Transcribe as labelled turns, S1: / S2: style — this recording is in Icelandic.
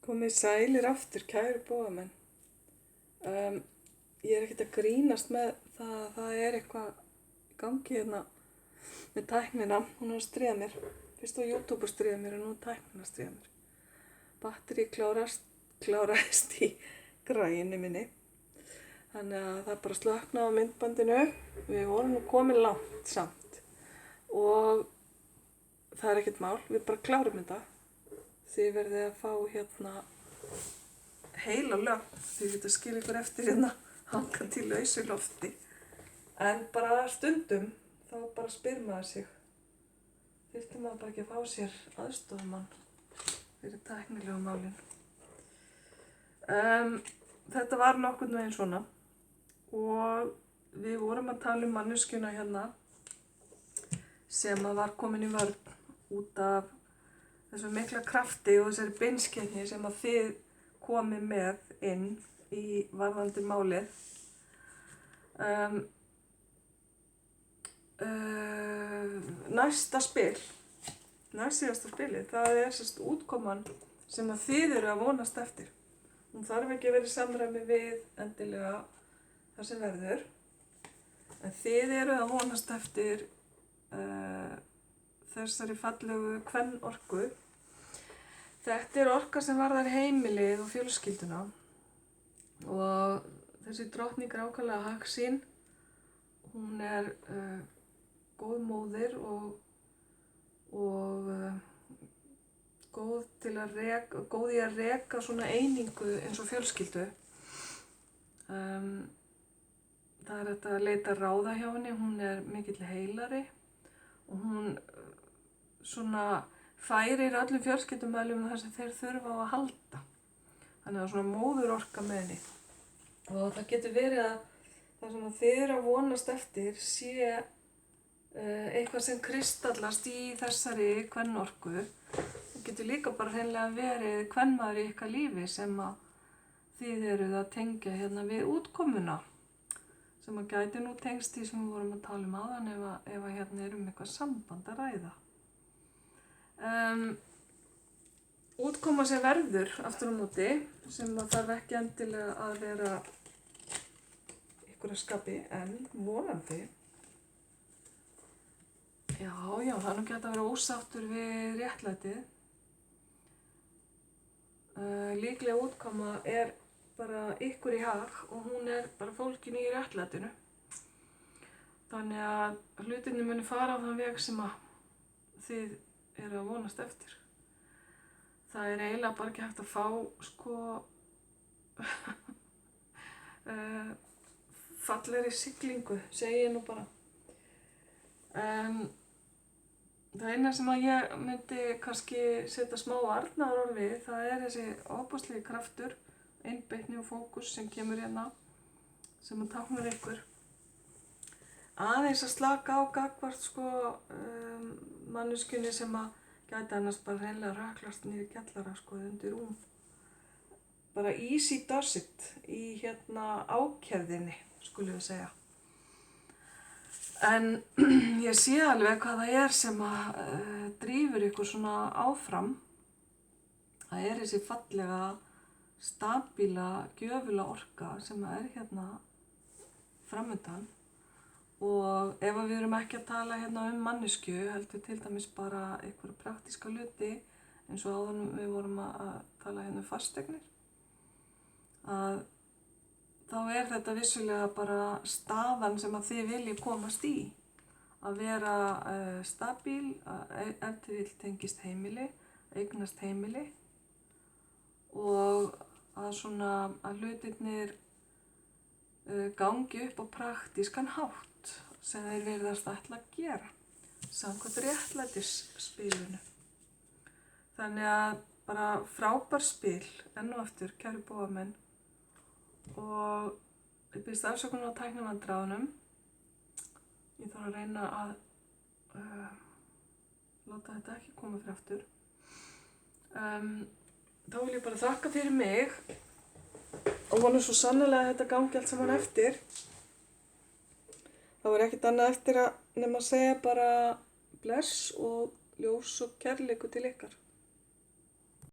S1: Komið sælir aftur, kæru bógamenn. Ég er ekkert að grínast með það að það er eitthvað í gangi hérna með tæknina. Hún er að stríða mér. Fyrst á YouTube að stríða mér og nú tæknin að stríða mér. Batteri kláraðist í græjunni minni. Þannig að það er bara slöknað á myndbandinu. Við vorum nú komin langt samt. Og það er ekkert mál, við bara klárum þetta. Þið verðið að fá hérna heila lög. Þið getur að skilja ykkur eftir hérna hangandi í lausu lofti. En bara stundum þá bara spyr maður sig. Þyrfti maður bara ekki að fá sér aðstoðarmann fyrir tæknilegu málin. Þetta var nokkurn veginn svona. Og við vorum að tala manneskjuna hérna sem var komin í vörn út af þessu mikla krafti og þessari beinsketni sem að þið komið með inn í varðandi málið. Næsta spil, næstsíðasta spilið, það er sérst útkoman sem að þið eru að vonast eftir. Hún þarf ekki að vera í samræmi við endilega það sem verður, en þið eru að vonast eftir þessari fallegu kvennorku. Þetta er orka sem varðar heimilið og fjölskylduna og þessi drottning er ákaflega hagsýn. Hún er góð móðir og góð í að reka svona einingu eins og fjölskyldu. Það er hægt að leita ráða hjá henni, hún er mikill heilari og hún svona færir öllum fjölskyldumöðlum þar sem þeir þurfa á að halda. Þannig að svona móðurorka með henni. Og það getur verið að það sem þið eru að vonast eftir sé eitthvað sem kristallast í þessari kvennorku. Það getur líka bara hreinlega verið kvenmaður í ykkar lífi sem að þið eruð að tengja hérna við útkomuna. Sem að gæti nú tengst því sem við vorum að tala áðan ef að hérna er eitthvað samband að ræða. Útkoma sem verður aftur á móti, sem að þarf ekki endilega að vera einhverja skapi, en vonandi. Já, það er nú ekki hægt að vera ósáttur við réttlætið. Líklega útkoma er bara ykkur í hag og hún er bara fólkin í réttlætinu. Þannig að hlutinni muni fara á þann veg sem að þið eru að vonast eftir. Það er eiginlega bara ekki hægt að fá fallegri siglingu, segi ég nú bara. Það eina sem að ég myndi kannski setja smá varnaðarorð við, það er þessi ofboðslegi kraftur, einbeitni og fókus sem kemur hérna, sem að táknar ykkur. Aðeins að slaka á gagnvart manneskjunni sem að gæti annars bara hreinlega röklast niður í kjallara undir rúm. Bara easy does it í hérna ákefðinni, skulum við segja. En ég sé alveg hvað það er sem að drífur ykkur svona áfram. Það er þessi fallega, stabíla, gjöfula orka sem er hérna framundan. Og ef við erum ekki að tala hérna manneskju, heldur til dæmis bara einhverja praktíska hluti, eins og áðan við vorum að tala hérna fasteignir, að þá er þetta vissulega bara staðan sem að þið viljið komast í. Að vera stabíl, ef til vill tengist heimili, eignast heimili og að hlutirnir gangi upp á praktískan hátt sem þeir virðast ætla að gera samkvæmt réttlætisspilinu. Þannig að bara frábær spil enn og aftur, kæru bógamenn, og ég biðst afsökunar á tæknivandræðunum. Ég þarf að reyna að láta þetta ekki koma fyrir aftur. Þá vil ég bara þakka fyrir mig og vona svo sannarlega að þetta gangi allt saman eftir. Það var ekkert annað eftir nema að segja bara bless og ljós og kærleikur til ykkar.